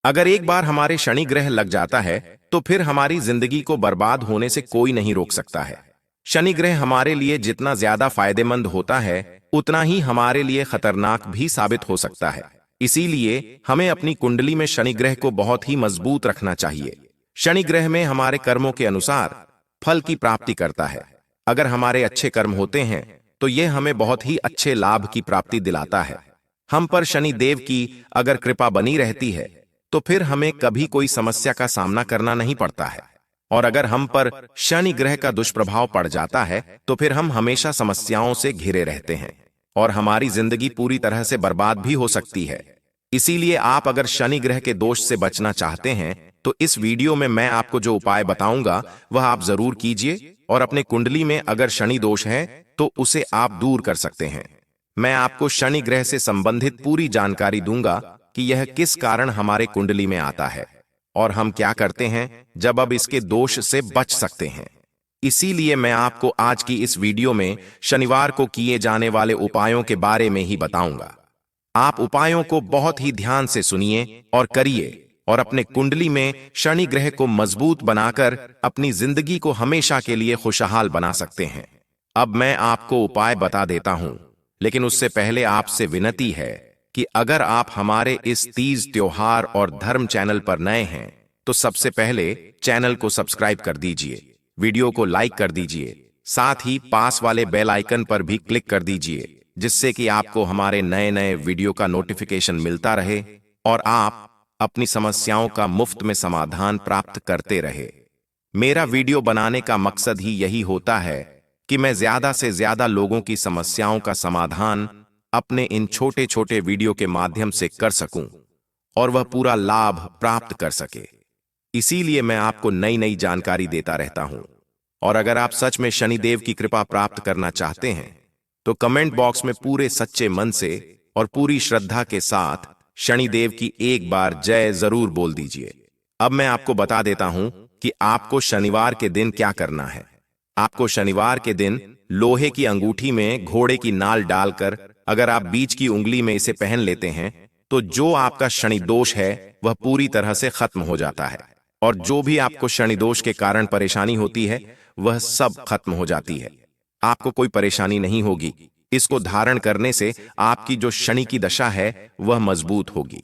अगर एक बार हमारे शनि ग्रह लग जाता है तो फिर हमारी जिंदगी को बर्बाद होने से कोई नहीं रोक सकता है। शनि ग्रह हमारे लिए जितना ज्यादा फायदेमंद होता है उतना ही हमारे लिए खतरनाक भी साबित हो सकता है। इसीलिए हमें अपनी कुंडली में शनि ग्रह को बहुत ही मजबूत रखना चाहिए। शनि ग्रह में हमारे कर्मों के अनुसार फल की प्राप्ति करता है। अगर हमारे अच्छे कर्म होते हैं तो यह हमें बहुत ही अच्छे लाभ की प्राप्ति दिलाता है। हम पर शनि देव की अगर कृपा बनी रहती है तो फिर हमें कभी कोई समस्या का सामना करना नहीं पड़ता है। और अगर हम पर शनि ग्रह का दुष्प्रभाव पड़ जाता है तो फिर हम हमेशा समस्याओं से घिरे रहते हैं और हमारी जिंदगी पूरी तरह से बर्बाद भी हो सकती है। इसीलिए आप अगर शनि ग्रह के दोष से बचना चाहते हैं तो इस वीडियो में मैं आपको जो उपाय बताऊंगा वह आप जरूर कीजिए। और अपने कुंडली में अगर शनि दोष है तो उसे आप दूर कर सकते हैं। मैं आपको शनि ग्रह से संबंधित पूरी जानकारी दूंगा कि यह किस कारण हमारे कुंडली में आता है और हम क्या करते हैं जब अब इसके दोष से बच सकते हैं। इसीलिए मैं आपको आज की इस वीडियो में शनिवार को किए जाने वाले उपायों के बारे में ही बताऊंगा। आप उपायों को बहुत ही ध्यान से सुनिए और करिए और अपने कुंडली में शनि ग्रह को मजबूत बनाकर अपनी जिंदगी को हमेशा के लिए खुशहाल बना सकते हैं। अब मैं आपको उपाय बता देता हूं, लेकिन उससे पहले आपसे विनती है कि अगर आप हमारे इस तीज त्योहार और धर्म चैनल पर नए हैं तो सबसे पहले चैनल को सब्सक्राइब कर दीजिए, वीडियो को लाइक कर दीजिए, साथ ही पास वाले बेल आइकन पर भी क्लिक कर दीजिए जिससे कि आपको हमारे नए नए वीडियो का नोटिफिकेशन मिलता रहे और आप अपनी समस्याओं का मुफ्त में समाधान प्राप्त करते रहे। मेरा वीडियो बनाने का मकसद ही यही होता है कि मैं ज्यादा से ज्यादा लोगों की समस्याओं का समाधान अपने इन छोटे छोटे वीडियो के माध्यम से कर सकूं और वह पूरा लाभ प्राप्त कर सके। इसीलिए मैं आपको नई नई जानकारी देता रहता हूं। और अगर आप सच में शनिदेव की कृपा प्राप्त करना चाहते हैं तो कमेंट बॉक्स में पूरे सच्चे मन से और पूरी श्रद्धा के साथ शनिदेव की एक बार जय जरूर बोल दीजिए। अब मैं आपको बता देता हूं कि आपको शनिवार के दिन क्या करना है। आपको शनिवार के दिन लोहे की अंगूठी में घोड़े की नाल डालकर अगर आप बीच की उंगली में इसे पहन लेते हैं तो जो आपका शनि दोष है वह पूरी तरह से खत्म हो जाता है और जो भी आपको शनि दोष के कारण परेशानी होती है वह सब खत्म हो जाती है। आपको कोई परेशानी नहीं होगी। इसको धारण करने से आपकी जो शनि की दशा है वह मजबूत होगी।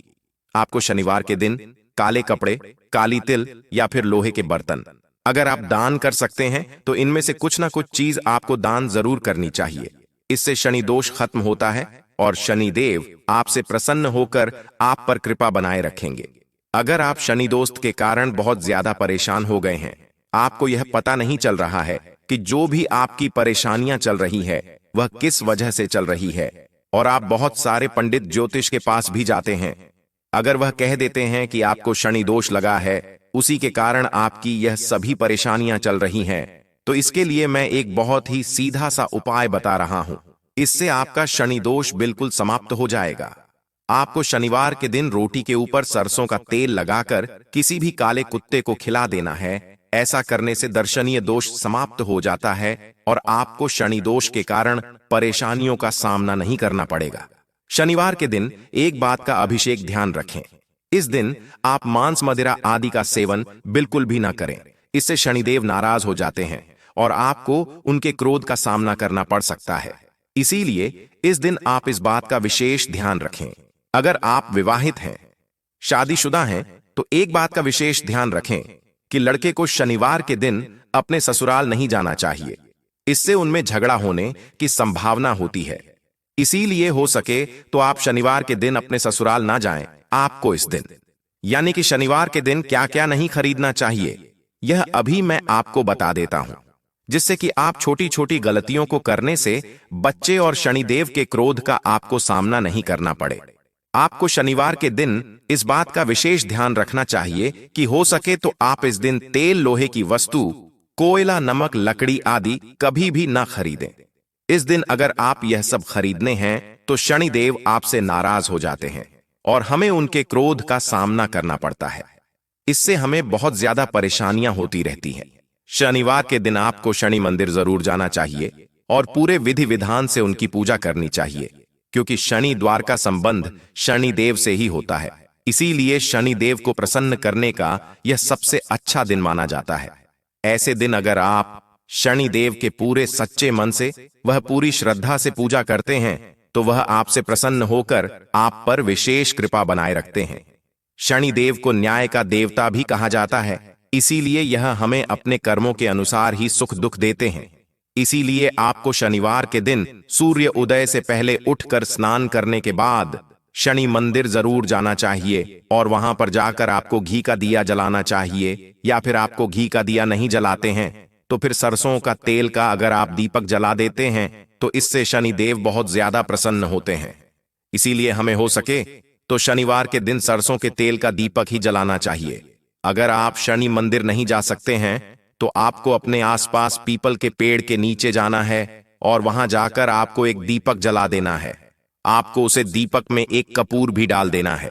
आपको शनिवार के दिन काले कपड़े, काली तिल या फिर लोहे के बर्तन अगर आप दान कर सकते हैं तो इनमें से कुछ ना कुछ चीज आपको दान जरूर करनी चाहिए। इससे शनि दोष खत्म होता है और शनि देव आपसे प्रसन्न होकर आप पर कृपा बनाए रखेंगे। अगर आप शनि दोस्त के कारण बहुत ज्यादा परेशान हो गए हैं, आपको यह पता नहीं चल रहा है कि जो भी आपकी परेशानियां चल रही है वह किस वजह से चल रही है और आप बहुत सारे पंडित ज्योतिष के पास भी जाते हैं, अगर वह कह देते हैं कि आपको शनि दोष लगा है, उसी के कारण आपकी यह सभी परेशानियां चल रही हैं, तो इसके लिए मैं एक बहुत ही सीधा सा उपाय बता रहा हूं। इससे आपका शनि दोष बिल्कुल समाप्त हो जाएगा। आपको शनिवार के दिन रोटी के ऊपर सरसों का तेल लगाकर किसी भी काले कुत्ते को खिला देना है। ऐसा करने से दर्शनीय दोष समाप्त हो जाता है और आपको शनि दोष के कारण परेशानियों का सामना नहीं करना पड़ेगा। शनिवार के दिन एक बात का अभिषेक ध्यान रखें, इस दिन आप मांस मदिरा आदि का सेवन बिल्कुल भी ना करें। इससे शनिदेव नाराज हो जाते हैं और आपको उनके क्रोध का सामना करना पड़ सकता है। इसीलिए इस दिन आप इस बात का विशेष ध्यान रखें। अगर आप विवाहित हैं, शादीशुदा हैं तो एक बात का विशेष ध्यान रखें कि लड़के को शनिवार के दिन अपने ससुराल नहीं जाना चाहिए। इससे उनमें झगड़ा होने की संभावना होती है। इसीलिए हो सके तो आप शनिवार के दिन अपने ससुराल ना जाएं। आपको इस दिन यानी कि शनिवार के दिन क्या क्या नहीं खरीदना चाहिए यह अभी मैं आपको बता देता हूं, जिससे कि आप छोटी छोटी गलतियों को करने से बच्चे और शनिदेव के क्रोध का आपको सामना नहीं करना पड़े। आपको शनिवार के दिन इस बात का विशेष ध्यान रखना चाहिए कि हो सके तो आप इस दिन तेल, लोहे की वस्तु, कोयला, नमक, लकड़ी आदि कभी भी ना खरीदें। इस दिन अगर आप यह सब खरीदने हैं तो शनिदेव आपसे नाराज हो जाते हैं और हमें उनके क्रोध का सामना करना पड़ता है। इससे हमें बहुत ज्यादा परेशानियां होती रहती हैं। शनिवार के दिन आपको शनि मंदिर जरूर जाना चाहिए और पूरे विधि विधान से उनकी पूजा करनी चाहिए, क्योंकि शनि द्वार का संबंध शनि देव से ही होता है इसीलिए शनिदेव को प्रसन्न करने का यह सबसे अच्छा दिन माना जाता है। ऐसे दिन अगर आप शनिदेव के पूरे सच्चे मन से, वह पूरी श्रद्धा से पूजा करते हैं तो वह आपसे प्रसन्न होकर आप पर विशेष कृपा बनाए रखते हैं। शनिदेव को न्याय का देवता भी कहा जाता है, इसीलिए यह हमें अपने कर्मों के अनुसार ही सुख दुख देते हैं। इसीलिए आपको शनिवार के दिन सूर्य उदय से पहले उठकर स्नान करने के बाद शनि मंदिर जरूर जाना चाहिए और वहां पर जाकर आपको घी का दिया जलाना चाहिए, या फिर आपको घी का दिया नहीं जलाते हैं तो फिर सरसों का तेल का अगर आप दीपक जला देते हैं तो इससे शनिदेव बहुत ज्यादा प्रसन्न होते हैं। इसीलिए हमें हो सके तो शनिवार के दिन सरसों के तेल का दीपक ही जलाना चाहिए। अगर आप शनि मंदिर नहीं जा सकते हैं तो आपको अपने आसपास पीपल के पेड़ के नीचे जाना है और वहां जाकर आपको एक दीपक जला देना है। आपको उसे दीपक में एक कपूर भी डाल देना है।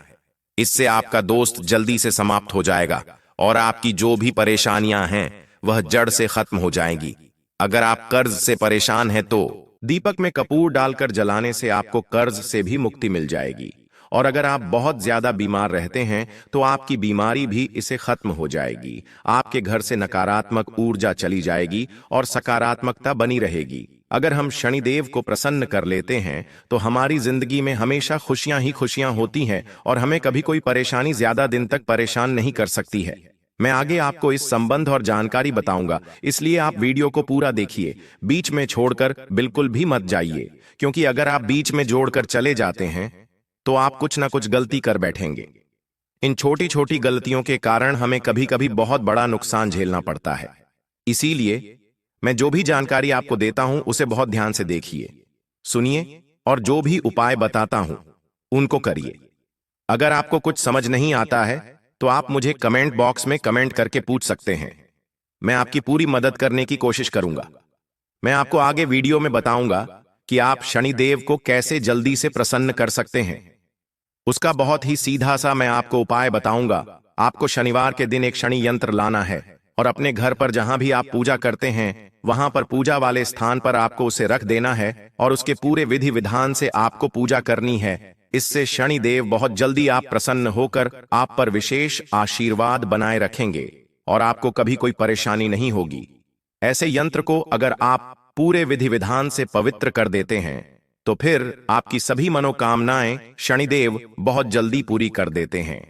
इससे आपका दोस्त जल्दी से समाप्त हो जाएगा और आपकी जो भी परेशानियां हैं वह जड़ से खत्म हो जाएंगी। अगर आप कर्ज से परेशान हैं तो दीपक में कपूर डालकर जलाने से आपको कर्ज से भी मुक्ति मिल जाएगी। और अगर आप बहुत ज्यादा बीमार रहते हैं तो आपकी बीमारी भी इससे खत्म हो जाएगी। आपके घर से नकारात्मक ऊर्जा चली जाएगी और सकारात्मकता बनी रहेगी। अगर हम शनिदेव को प्रसन्न कर लेते हैं तो हमारी जिंदगी में हमेशा खुशियां ही खुशियां होती हैं और हमें कभी कोई परेशानी ज्यादा दिन तक परेशान नहीं कर सकती है। मैं आगे आपको इस संबंध और जानकारी बताऊंगा, इसलिए आप वीडियो को पूरा देखिए, बीच में छोड़कर बिल्कुल भी मत जाइए, क्योंकि अगर आप बीच में जोड़कर चले जाते हैं तो आप कुछ ना कुछ गलती कर बैठेंगे। इन छोटी छोटी गलतियों के कारण हमें कभी कभी बहुत बड़ा नुकसान झेलना पड़ता है। इसीलिए मैं जो भी जानकारी आपको देता हूं उसे बहुत ध्यान से देखिए, सुनिए और जो भी उपाय बताता हूं उनको करिए। अगर आपको कुछ समझ नहीं आता है तो आप मुझे कमेंट बॉक्स में कमेंट करके पूछ सकते हैं। मैं आपकी पूरी मदद करने की कोशिश करूंगा। मैं आपको आगे वीडियो में बताऊंगा कि आप शनिदेव को कैसे जल्दी से प्रसन्न कर सकते हैं। उसका बहुत ही सीधा सा मैं आपको उपाय बताऊंगा। आपको शनिवार के दिन एक शनि यंत्र लाना है और अपने घर पर जहां भी आप पूजा करते हैं वहां पर पूजा वाले स्थान पर आपको उसे रख देना है और उसके पूरे विधि विधान से आपको पूजा करनी है। इससे शनिदेव बहुत जल्दी आप प्रसन्न होकर आप पर विशेष आशीर्वाद बनाए रखेंगे और आपको कभी कोई परेशानी नहीं होगी। ऐसे यंत्र को अगर आप पूरे विधि विधान से पवित्र कर देते हैं तो फिर आपकी सभी मनोकामनाएं शनिदेव बहुत जल्दी पूरी कर देते हैं।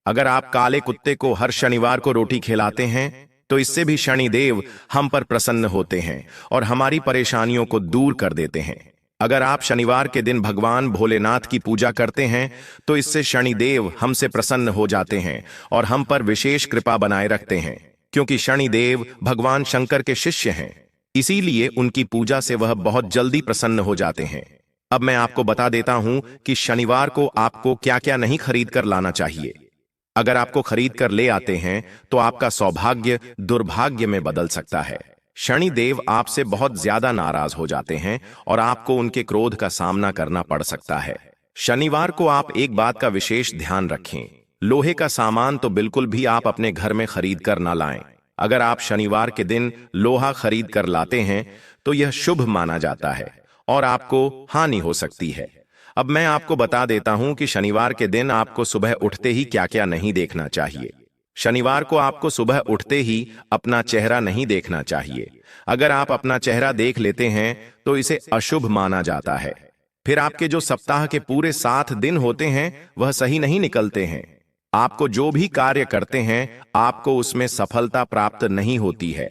अगर आप काले कुत्ते को हर शनिवार को रोटी खिलाते हैं तो इससे भी शनिदेव हम पर प्रसन्न होते हैं और हमारी परेशानियों को दूर कर देते हैं। अगर आप शनिवार के दिन भगवान भोलेनाथ की पूजा करते हैं तो इससे शनिदेव हमसे प्रसन्न हो जाते हैं और हम पर विशेष कृपा बनाए रखते हैं, क्योंकि शनिदेव भगवान शंकर के शिष्य हैं। इसीलिए उनकी पूजा से वह बहुत जल्दी प्रसन्न हो जाते हैं। अब मैं आपको बता देता हूं कि शनिवार को आपको क्या क्या नहीं खरीद कर लाना चाहिए। अगर आपको खरीद कर ले आते हैं तो आपका सौभाग्य दुर्भाग्य में बदल सकता है। शनिदेव आपसे बहुत ज्यादा नाराज हो जाते हैं और आपको उनके क्रोध का सामना करना पड़ सकता है। शनिवार को आप एक बात का विशेष ध्यान रखें, लोहे का सामान तो बिल्कुल भी आप अपने घर में खरीद कर ना लाएं। अगर आप शनिवार के दिन लोहा खरीद कर लाते हैं तो यह शुभ माना जाता है और आपको हानि हो सकती है। अब मैं आपको बता देता हूं कि शनिवार के दिन आपको सुबह उठते ही क्या क्या नहीं देखना चाहिए। शनिवार को आपको सुबह उठते ही अपना चेहरा नहीं देखना चाहिए। अगर आप अपना चेहरा देख लेते हैं तो इसे अशुभ माना जाता है। फिर आपके जो सप्ताह के पूरे 7 दिन होते हैं वह सही नहीं निकलते हैं। आपको जो भी कार्य करते हैं आपको उसमें सफलता प्राप्त नहीं होती है।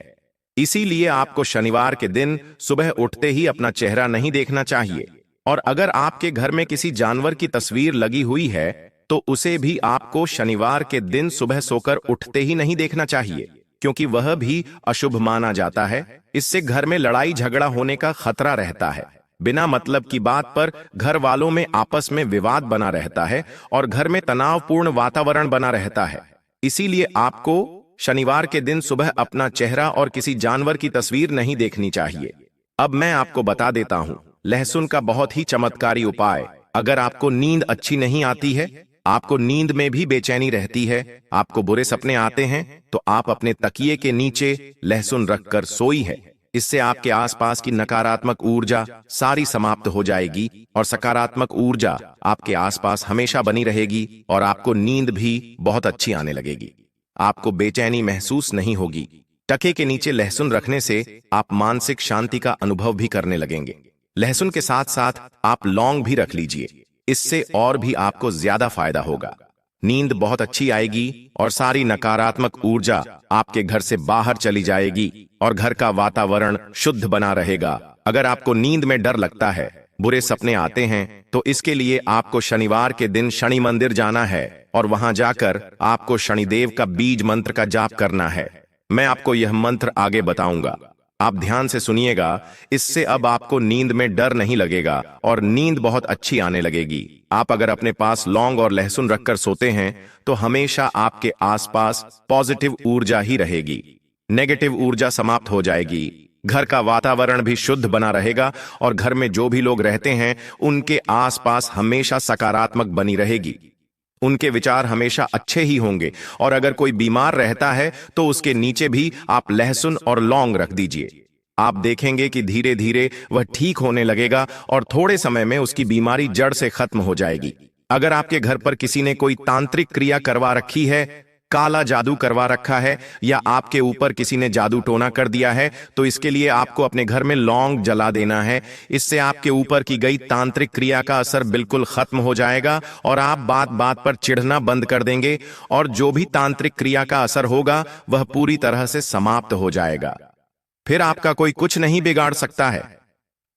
इसीलिए आपको शनिवार के दिन सुबह उठते ही अपना चेहरा नहीं देखना चाहिए। और अगर आपके घर में किसी जानवर की तस्वीर लगी हुई है तो उसे भी आपको शनिवार के दिन सुबह सोकर उठते ही नहीं देखना चाहिए, क्योंकि वह भी अशुभ माना जाता है। इससे घर में लड़ाई झगड़ा होने का खतरा रहता है। बिना मतलब की बात पर घर वालों में आपस में विवाद बना रहता है और घर में तनावपूर्ण वातावरण बना रहता है। इसीलिए आपको शनिवार के दिन सुबह अपना चेहरा और किसी जानवर की तस्वीर नहीं देखनी चाहिए। अब मैं आपको बता देता हूं लहसुन का बहुत ही चमत्कारी उपाय। अगर आपको नींद अच्छी नहीं आती है, आपको नींद में भी बेचैनी रहती है, आपको बुरे सपने आते हैं, तो आप अपने तकिए के नीचे लहसुन रखकर सोई है। इससे आपके आसपास की नकारात्मक ऊर्जा सारी समाप्त हो जाएगी और सकारात्मक ऊर्जा आपके आसपास हमेशा बनी रहेगी और आपको नींद भी बहुत अच्छी आने लगेगी। आपको बेचैनी महसूस नहीं होगी। टके के नीचे लहसुन रखने से आप मानसिक शांति का अनुभव भी करने लगेंगे। लहसुन के साथ साथ आप लौंग भी रख लीजिए, इससे और भी आपको ज्यादा फायदा होगा। नींद बहुत अच्छी आएगी और सारी नकारात्मक ऊर्जा आपके घर से बाहर चली जाएगी और घर का वातावरण शुद्ध बना रहेगा। अगर आपको नींद में डर लगता है, बुरे सपने आते हैं, तो इसके लिए आपको शनिवार के दिन शनि मंदिर जाना है और वहां जाकर आपको शनिदेव का बीज मंत्र का जाप करना है। मैं आपको यह मंत्र आगे बताऊंगा, आप ध्यान से सुनिएगा। इससे अब आपको नींद में डर नहीं लगेगा और नींद बहुत अच्छी आने लगेगी। आप अगर अपने पास लौंग और लहसुन रखकर सोते हैं तो हमेशा आपके आसपास पॉजिटिव ऊर्जा ही रहेगी, नेगेटिव ऊर्जा समाप्त हो जाएगी। घर का वातावरण भी शुद्ध बना रहेगा और घर में जो भी लोग रहते हैं उनके आसपास हमेशा सकारात्मक बनी रहेगी। उनके विचार हमेशा अच्छे ही होंगे और अगर कोई बीमार रहता है तो उसके नीचे भी आप लहसुन और लौंग रख दीजिए। आप देखेंगे कि धीरे धीरे वह ठीक होने लगेगा और थोड़े समय में उसकी बीमारी जड़ से खत्म हो जाएगी। अगर आपके घर पर किसी ने कोई तांत्रिक क्रिया करवा रखी है, काला जादू करवा रखा है या आपके ऊपर किसी ने जादू टोना कर दिया है, तो इसके लिए आपको अपने घर में लौंग जला देना है। इससे आपके ऊपर की गई तांत्रिक क्रिया का असर बिल्कुल खत्म हो जाएगा और आप बात बात पर चिढ़ना बंद कर देंगे और जो भी तांत्रिक क्रिया का असर होगा वह पूरी तरह से समाप्त हो जाएगा। फिर आपका कोई कुछ नहीं बिगाड़ सकता है।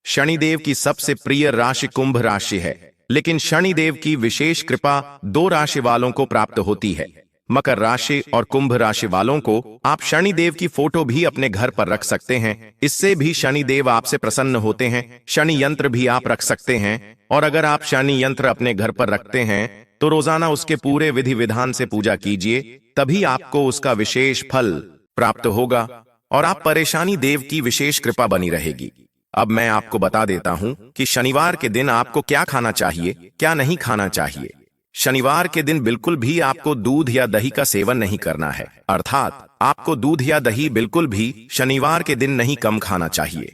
शनिदेव की सबसे प्रिय राशि कुंभ राशि है, लेकिन शनिदेव की विशेष कृपा 2 राशि वालों को प्राप्त होती है। मकर राशि और कुंभ राशि वालों को आप शनिदेव की फोटो भी अपने घर पर रख सकते हैं, इससे भी शनिदेव आपसे प्रसन्न होते हैं। शनि यंत्र भी आप रख सकते हैं और अगर आप शनि यंत्र अपने घर पर रखते हैं तो रोजाना उसके पूरे विधि विधान से पूजा कीजिए, तभी आपको उसका विशेष फल प्राप्त होगा और आप परेशानी देव की विशेष कृपा बनी रहेगी। अब मैं आपको बता देता हूं कि शनिवार के दिन आपको क्या खाना चाहिए, क्या नहीं खाना चाहिए। शनिवार के दिन बिल्कुल भी आपको दूध या दही का सेवन नहीं करना है, अर्थात आपको दूध या दही बिल्कुल भी शनिवार के दिन नहीं कम खाना चाहिए।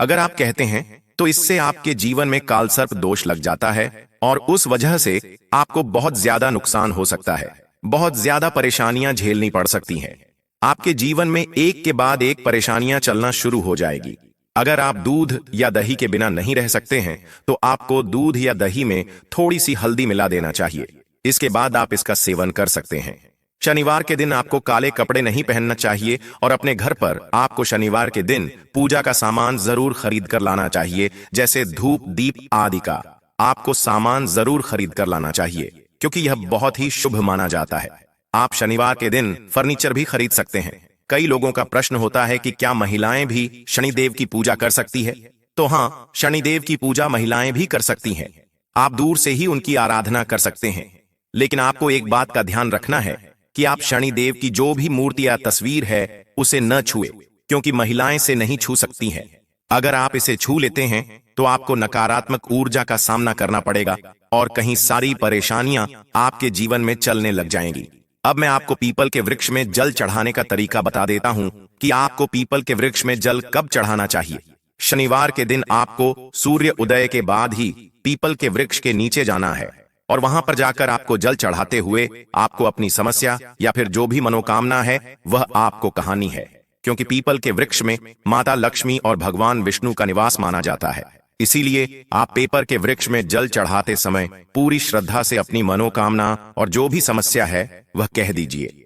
अगर आप कहते हैं तो इससे आपके जीवन में कालसर्प दोष लग जाता है और उस वजह से आपको बहुत ज्यादा नुकसान हो सकता है, बहुत ज्यादा परेशानियां झेलनी पड़ सकती हैं। आपके जीवन में एक के बाद एक परेशानियां चलना शुरू हो जाएगी। अगर आप दूध या दही के बिना नहीं रह सकते हैं तो आपको दूध या दही में थोड़ी सी हल्दी मिला देना चाहिए, इसके बाद आप इसका सेवन कर सकते हैं। शनिवार के दिन आपको काले कपड़े नहीं पहनना चाहिए और अपने घर पर आपको शनिवार के दिन पूजा का सामान जरूर खरीद कर लाना चाहिए, जैसे धूप, दीप आदि का आपको सामान जरूर खरीद कर लाना चाहिए, क्योंकि यह बहुत ही शुभ माना जाता है। आप शनिवार के दिन फर्नीचर भी खरीद सकते हैं। कई लोगों का प्रश्न होता है कि क्या महिलाएं भी शनिदेव की पूजा कर सकती है? तो हाँ, शनिदेव की पूजा महिलाएं भी कर सकती हैं। आप दूर से ही उनकी आराधना कर सकते हैं, लेकिन आपको एक बात का ध्यान रखना है कि आप शनिदेव की जो भी मूर्ति या तस्वीर है उसे न छुए, क्योंकि महिलाएं से नहीं छू सकती हैं। अगर आप इसे छू लेते हैं तो आपको नकारात्मक ऊर्जा का सामना करना पड़ेगा और कहीं सारी परेशानियां आपके जीवन में चलने लग जाएंगी। अब मैं आपको पीपल के वृक्ष में जल चढ़ाने का तरीका बता देता हूं कि आपको पीपल के वृक्ष में जल कब चढ़ाना चाहिए। शनिवार के दिन आपको सूर्य उदय के बाद ही पीपल के वृक्ष के नीचे जाना है और वहां पर जाकर आपको जल चढ़ाते हुए आपको अपनी समस्या या फिर जो भी मनोकामना है वह आपको कहानी है, क्योंकि पीपल के वृक्ष में माता लक्ष्मी और भगवान विष्णु का निवास माना जाता है। इसीलिए आप पीपल के वृक्ष में जल चढ़ाते समय पूरी श्रद्धा से अपनी मनोकामना और जो भी समस्या है वह कह दीजिए।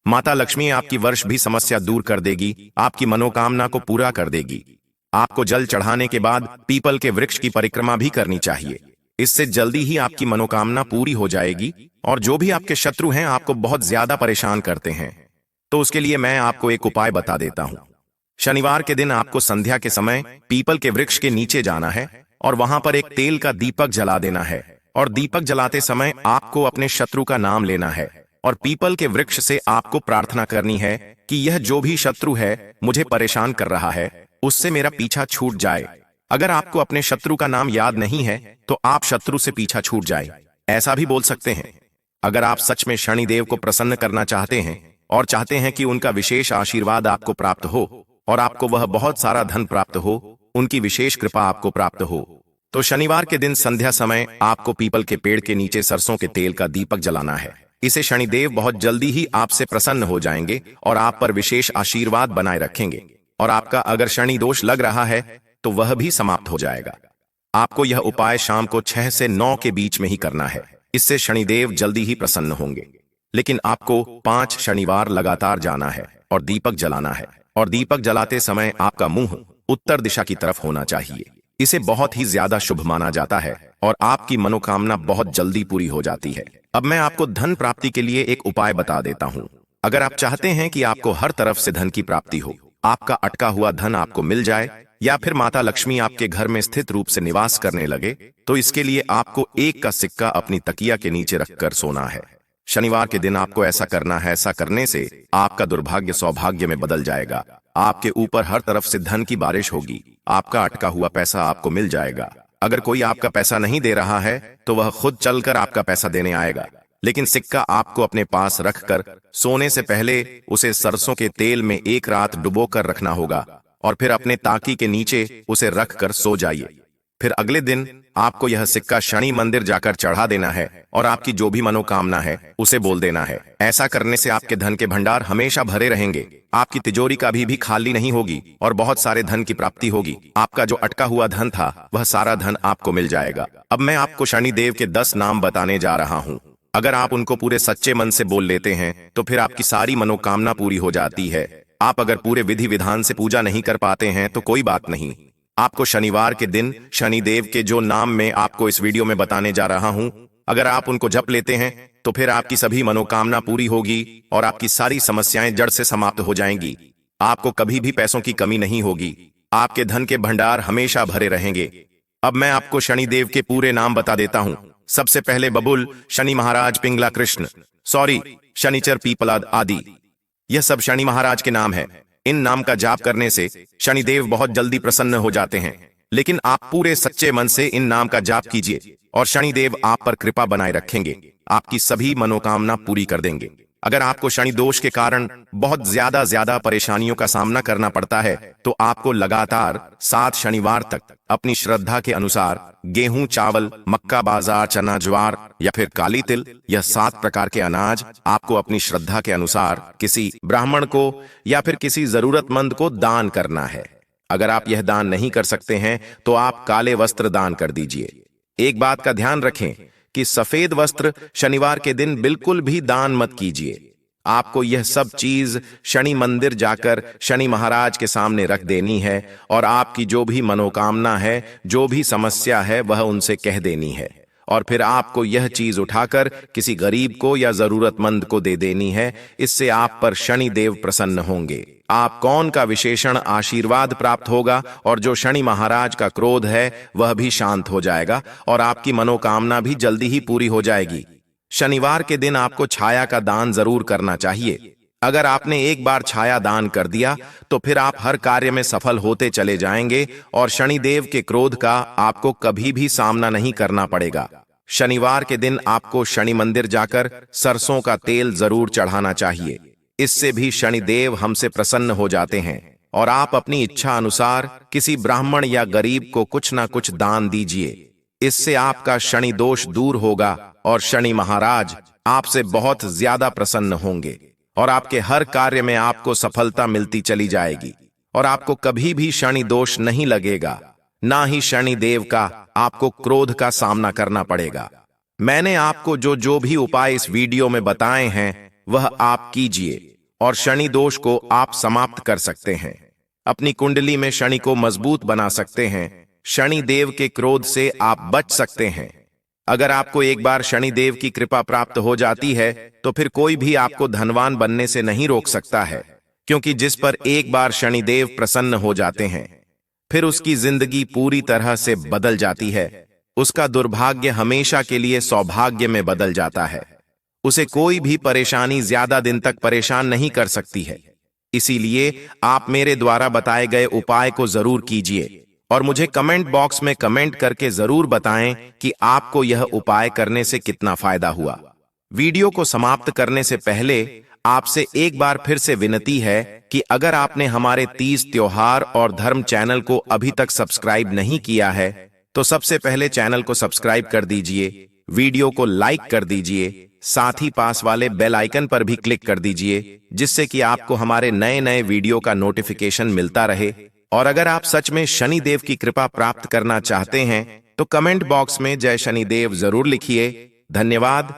माता लक्ष्मी आपकी वर्ष भी समस्या दूर कर देगी, आपकी मनोकामना को पूरा कर देगी। आपको जल चढ़ाने के बाद पीपल के वृक्ष की परिक्रमा भी करनी चाहिए, इससे जल्दी ही आपकी मनोकामना पूरी हो जाएगी। और जो भी आपके शत्रु हैं आपको बहुत ज्यादा परेशान करते हैं, तो उसके लिए मैं आपको एक उपाय बता देता हूं। शनिवार के दिन आपको संध्या के समय पीपल के वृक्ष के नीचे जाना है और वहां पर एक तेल का दीपक जला देना है और दीपक जलाते समय आपको अपने शत्रु का नाम लेना है और पीपल के वृक्ष से आपको प्रार्थना करनी है कि यह जो भी शत्रु है मुझे परेशान कर रहा है उससे मेरा पीछा छूट जाए। अगर आपको अपने शत्रु का नाम याद नहीं है तो आप शत्रु से पीछा छूट जाए, ऐसा भी बोल सकते हैं। अगर आप सच में शनिदेव को प्रसन्न करना चाहते हैं और चाहते हैं कि उनका विशेष आशीर्वाद आपको प्राप्त हो, और आपको वह बहुत सारा धन प्राप्त हो, उनकी विशेष कृपा आपको प्राप्त हो। तो शनिवार के दिन संध्या समय आपको पीपल के पेड़ के नीचे सरसों के तेल का दीपक जलाना है। इसे शनिदेव बहुत जल्दी ही आपसे प्रसन्न हो जाएंगे और आप पर विशेष आशीर्वाद बनाए रखेंगे, और आपका अगर शनि दोष लग रहा है तो वह भी समाप्त हो जाएगा। आपको यह उपाय शाम को 6 से 9 के बीच में ही करना है। इससे शनिदेव जल्दी ही प्रसन्न होंगे। लेकिन आपको 5 शनिवार लगातार जाना है और दीपक जलाना है, और दीपक जलाते समय आपका मुंह उत्तर दिशा की तरफ होना चाहिए। इसे बहुत ही ज्यादा शुभ माना जाता है और आपकी मनोकामना बहुत जल्दी पूरी हो जाती है। अब मैं आपको धन प्राप्ति के लिए एक उपाय बता देता हूँ। अगर आप चाहते हैं कि आपको हर तरफ से धन की प्राप्ति हो, आपका अटका हुआ धन आपको मिल जाए, या फिर माता लक्ष्मी आपके घर में स्थित रूप से निवास करने लगे, तो इसके लिए आपको 1 का सिक्का अपनी तकिया के नीचे रखकर सोना है। शनिवार के दिन आपको ऐसा करना है। ऐसा करने से आपका दुर्भाग्य सौभाग्य में बदल जाएगा। आपके ऊपर हर तरफ से धन की बारिश होगी। आपका अटका हुआ पैसा आपको मिल जाएगा। अगर कोई आपका पैसा नहीं दे रहा है तो वह खुद चलकर आपका पैसा देने आएगा। लेकिन सिक्का आपको अपने पास रखकर सोने से पहले उसे सरसों के तेल में 1 रात डुबोकर रखना होगा, और फिर अपने ताकी के नीचे उसे रखकर सो जाइए। फिर अगले दिन आपको यह सिक्का शनि मंदिर जाकर चढ़ा देना है और आपकी जो भी मनोकामना है उसे बोल देना है। ऐसा करने से आपके धन के भंडार हमेशा भरे रहेंगे। आपकी तिजोरी कभी भी खाली नहीं होगी और बहुत सारे धन की प्राप्ति होगी। आपका जो अटका हुआ धन था वह सारा धन आपको मिल जाएगा। अब मैं आपको शनिदेव के 10 नाम बताने जा रहा हूँ। अगर आप उनको पूरे सच्चे मन से बोल लेते हैं तो फिर आपकी सारी मनोकामना पूरी हो जाती है। आप अगर पूरे विधि विधान से पूजा नहीं कर पाते हैं तो कोई बात नहीं। आपको शनिवार के दिन शनिदेव के जो नाम मैं आपको इस वीडियो में बताने जा रहा हूं, अगर आप उनको जप लेते हैं तो फिर आपकी सभी मनोकामना पूरी होगी और आपकी सारी समस्याएं जड़ से समाप्त हो जाएंगी। आपको कभी भी पैसों की कमी नहीं होगी। आपके धन के भंडार हमेशा भरे रहेंगे। अब मैं आपको शनिदेव के पूरे नाम बता देता हूं। सबसे पहले बबुल, शनि महाराज, पिंगला कृष्ण, शनिचर, पीपलाद आदि, यह सब शनि महाराज के नाम है। इन नाम का जाप करने से शनिदेव बहुत जल्दी प्रसन्न हो जाते हैं। लेकिन आप पूरे सच्चे मन से इन नाम का जाप कीजिए और शनिदेव आप पर कृपा बनाए रखेंगे। आपकी सभी मनोकामना पूरी कर देंगे। अगर आपको शनि दोष के कारण बहुत ज्यादा परेशानियों का सामना करना पड़ता है तो आपको लगातार 7 शनिवार तक अपनी श्रद्धा के अनुसार गेहूं, चावल, मक्का, बाजार, चना, ज्वार या फिर काली तिल, यह 7 प्रकार के अनाज आपको अपनी श्रद्धा के अनुसार किसी ब्राह्मण को या फिर किसी जरूरतमंद को दान करना है। अगर आप यह दान नहीं कर सकते हैं तो आप काले वस्त्र दान कर दीजिए। एक बात का ध्यान रखें कि सफेद वस्त्र शनिवार के दिन बिल्कुल भी दान मत कीजिए। आपको यह सब चीज शनि मंदिर जाकर शनि महाराज के सामने रख देनी है और आपकी जो भी मनोकामना है, जो भी समस्या है, वह उनसे कह देनी है। और फिर आपको यह चीज उठाकर किसी गरीब को या जरूरतमंद को दे देनी है। इससे आप पर शनि देव प्रसन्न होंगे। आप कौन का विशेषण आशीर्वाद प्राप्त होगा और जो शनि महाराज का क्रोध है वह भी शांत हो जाएगा और आपकी मनोकामना भी जल्दी ही पूरी हो जाएगी। शनिवार के दिन आपको छाया का दान जरूर करना चाहिए। अगर आपने एक बार छाया दान कर दिया तो फिर आप हर कार्य में सफल होते चले जाएंगे और शनिदेव के क्रोध का आपको कभी भी सामना नहीं करना पड़ेगा। शनिवार के दिन आपको शनि मंदिर जाकर सरसों का तेल जरूर चढ़ाना चाहिए। इससे भी शनिदेव हमसे प्रसन्न हो जाते हैं। और आप अपनी इच्छा अनुसार किसी ब्राह्मण या गरीब को कुछ ना कुछ दान दीजिए। इससे आपका शनि दोष दूर होगा और शनि महाराज आपसे बहुत ज्यादा प्रसन्न होंगे और आपके हर कार्य में आपको सफलता मिलती चली जाएगी और आपको कभी भी शनि दोष नहीं लगेगा, ना ही शनि देव का आपको क्रोध का सामना करना पड़ेगा। मैंने आपको जो भी उपाय इस वीडियो में बताए हैं वह आप कीजिए और शनि दोष को आप समाप्त कर सकते हैं। अपनी कुंडली में शनि को मजबूत बना सकते हैं। शनि देव के क्रोध से आप बच सकते हैं। अगर आपको एक बार शनि देव की कृपा प्राप्त हो जाती है तो फिर कोई भी आपको धनवान बनने से नहीं रोक सकता है, क्योंकि जिस पर एक बार शनि देव प्रसन्न हो जाते हैं फिर उसकी जिंदगी पूरी तरह से बदल जाती है। उसका दुर्भाग्य हमेशा के लिए सौभाग्य में बदल जाता है। उसे कोई भी परेशानी ज्यादा दिन तक परेशान नहीं कर सकती है। इसीलिए आप मेरे द्वारा बताए गए उपाय को जरूर कीजिए और मुझे कमेंट बॉक्स में कमेंट करके जरूर बताएं कि आपको यह उपाय करने से कितना फायदा हुआ। वीडियो को समाप्त करने से पहले आपसे एक बार फिर से विनती है कि अगर आपने हमारे तीज त्योहार और धर्म चैनल को अभी तक सब्सक्राइब नहीं किया है तो सबसे पहले चैनल को सब्सक्राइब कर दीजिए, वीडियो को लाइक कर दीजिए, साथ ही पास वाले बेल आइकन पर भी क्लिक कर दीजिए, जिससे कि आपको हमारे नए नए वीडियो का नोटिफिकेशन मिलता रहे। और अगर आप सच में शनि देव की कृपा प्राप्त करना चाहते हैं तो कमेंट बॉक्स में जय शनिदेव जरूर लिखिए। धन्यवाद।